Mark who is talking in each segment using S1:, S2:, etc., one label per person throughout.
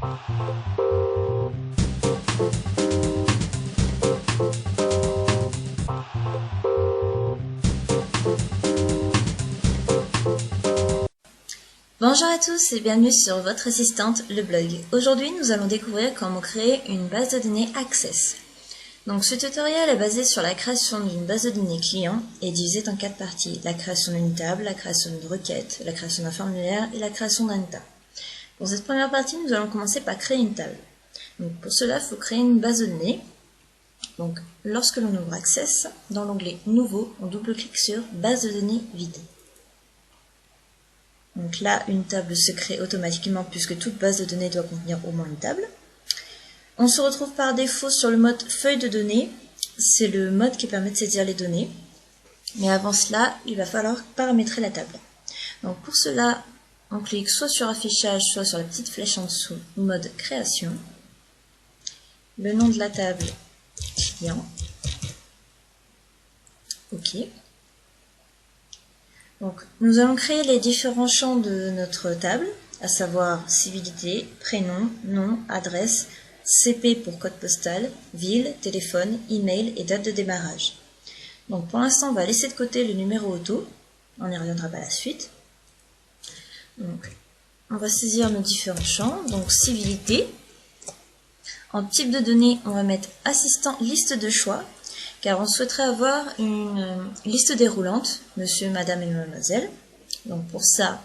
S1: Bonjour à tous et bienvenue sur votre assistante, le blog. Aujourd'hui, nous allons découvrir comment créer une base de données Access. Donc, ce tutoriel est basé sur la création d'une base de données client et divisé en 4 parties. La création d'une table, la création d'une requête, la création d'un formulaire et la création d'un état. Pour cette première partie, nous allons commencer par créer une table. Donc, pour cela, il faut créer une base de données. Donc, lorsque l'on ouvre Access, dans l'onglet Nouveau, on double-clique sur Base de données vide. Donc là, une table se crée automatiquement puisque toute base de données doit contenir au moins une table. On se retrouve par défaut sur le mode feuille de données. C'est le mode qui permet de saisir les données. Mais avant cela, il va falloir paramétrer la table. Donc pour cela, on clique soit sur affichage, soit sur la petite flèche en dessous, mode création. Le nom de la table, client. OK. Donc, nous allons créer les différents champs de notre table, à savoir civilité, prénom, nom, adresse, CP pour code postal, ville, téléphone, email et date de démarrage. Donc, pour l'instant, on va laisser de côté le numéro auto. On y reviendra par la suite. Donc, on va saisir nos différents champs. Donc, civilité. En type de données, on va mettre assistant liste de choix. Car on souhaiterait avoir une liste déroulante, monsieur, madame et mademoiselle. Donc pour ça,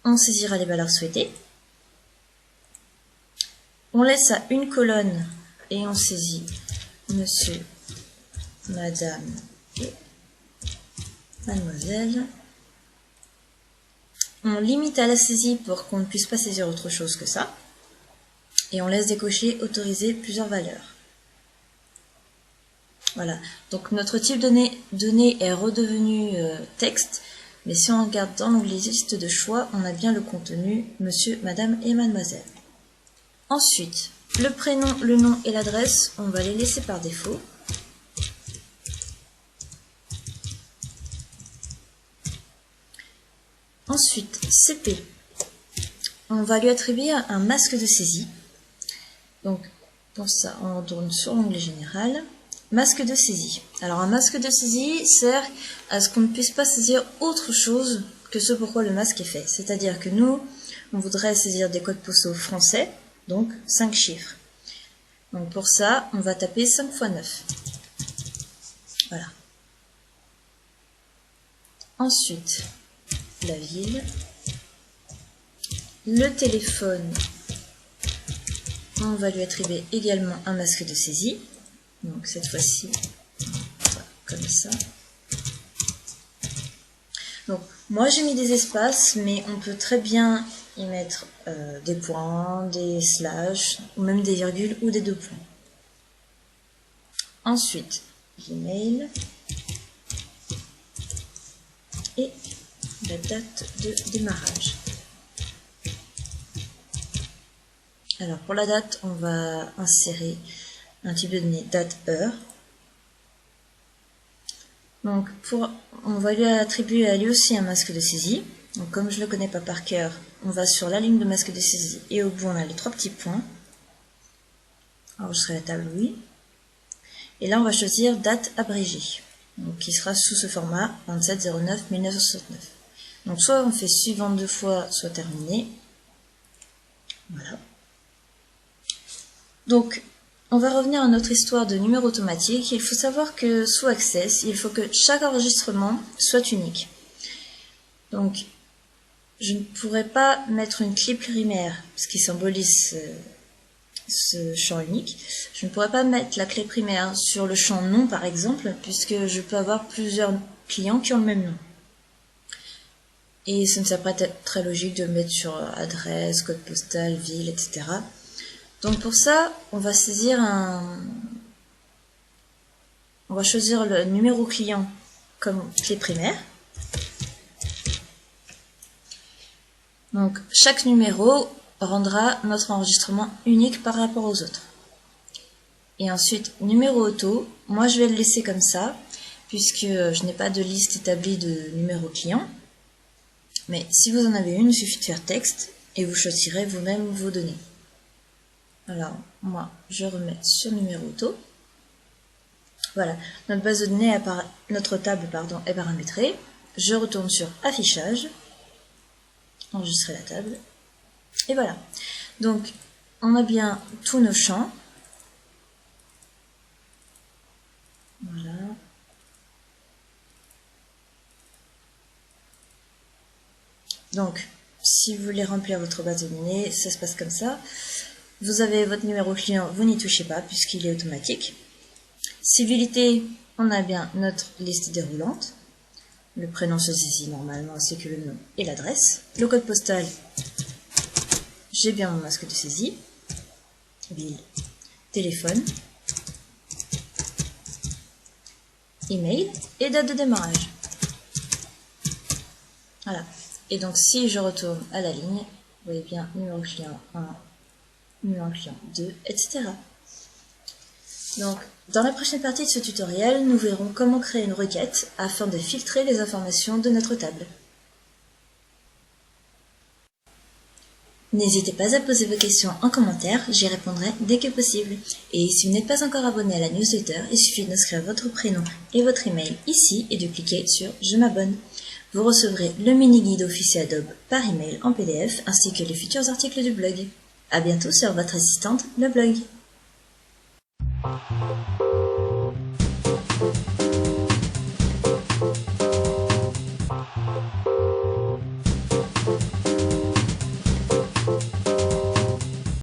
S1: on saisira les valeurs souhaitées. On laisse à une colonne et on saisit monsieur, madame et mademoiselle. On limite à la saisie pour qu'on ne puisse pas saisir autre chose que ça. Et on laisse décocher autoriser plusieurs valeurs. Voilà, donc notre type de données est redevenu texte, mais si on regarde dans l'onglet liste de choix, on a bien le contenu monsieur, madame et mademoiselle. Ensuite, le prénom, le nom et l'adresse, on va les laisser par défaut. Ensuite, CP, on va lui attribuer un masque de saisie. Donc, pour ça, on retourne sur l'onglet général. Masque de saisie. Alors un masque de saisie sert à ce qu'on ne puisse pas saisir autre chose que ce pourquoi le masque est fait. C'est-à-dire que nous, on voudrait saisir des codes postaux français, donc 5 chiffres. Donc pour ça, on va taper 5 x 9. Voilà. Ensuite, la ville, le téléphone, on va lui attribuer également un masque de saisie. Donc cette fois-ci, comme ça. Donc moi j'ai mis des espaces, mais on peut très bien y mettre des points, des slash, ou même des virgules ou des 2 points. Ensuite, l'email et la date de démarrage. Alors pour la date, on va insérer un type de données date-heure. Donc on va lui attribuer à lui aussi un masque de saisie. Donc comme je ne le connais pas par cœur, on va sur la ligne de masque de saisie et au bout on a les 3 petits points. Enregistrer la table, oui. Et là on va choisir date abrégée, donc qui sera sous ce format 27/09/1969. Donc soit on fait suivant 2 fois, soit terminé. Voilà. Donc on va revenir à notre histoire de numéro automatique. Il faut savoir que sous Access, il faut que chaque enregistrement soit unique. Donc, je ne pourrais pas mettre une clé primaire, ce qui symbolise ce champ unique. Je ne pourrais pas mettre la clé primaire sur le champ nom, par exemple, puisque je peux avoir plusieurs clients qui ont le même nom. Et ça ne serait pas très logique de mettre sur adresse, code postal, ville, etc. Donc pour ça, on va saisir on va choisir le numéro client comme clé primaire. Donc chaque numéro rendra notre enregistrement unique par rapport aux autres. Et ensuite, numéro auto, moi je vais le laisser comme ça, puisque je n'ai pas de liste établie de numéros clients. Mais si vous en avez une, il suffit de faire texte et vous choisirez vous-même vos données. Alors, moi, je remets sur numéro auto. Voilà, notre base de données, notre table est paramétrée. Je retourne sur affichage, enregistrer la table. Et voilà. Donc, on a bien tous nos champs. Voilà. Donc, si vous voulez remplir votre base de données, ça se passe comme ça. Vous avez votre numéro client, vous n'y touchez pas puisqu'il est automatique. Civilité, on a bien notre liste déroulante. Le prénom se saisit normalement ainsi que le nom et l'adresse. Le code postal, j'ai bien mon masque de saisie. Ville, téléphone, email et date de démarrage. Voilà. Et donc si je retourne à la ligne, vous voyez bien numéro client 1, numéro client 2, etc. Donc, dans la prochaine partie de ce tutoriel, nous verrons comment créer une requête afin de filtrer les informations de notre table. N'hésitez pas à poser vos questions en commentaire, j'y répondrai dès que possible. Et si vous n'êtes pas encore abonné à la newsletter, il suffit d'inscrire votre prénom et votre email ici et de cliquer sur « Je m'abonne ». Vous recevrez le mini-guide officiel Adobe par email en PDF ainsi que les futurs articles du blog. À bientôt sur votre assistante, le blog.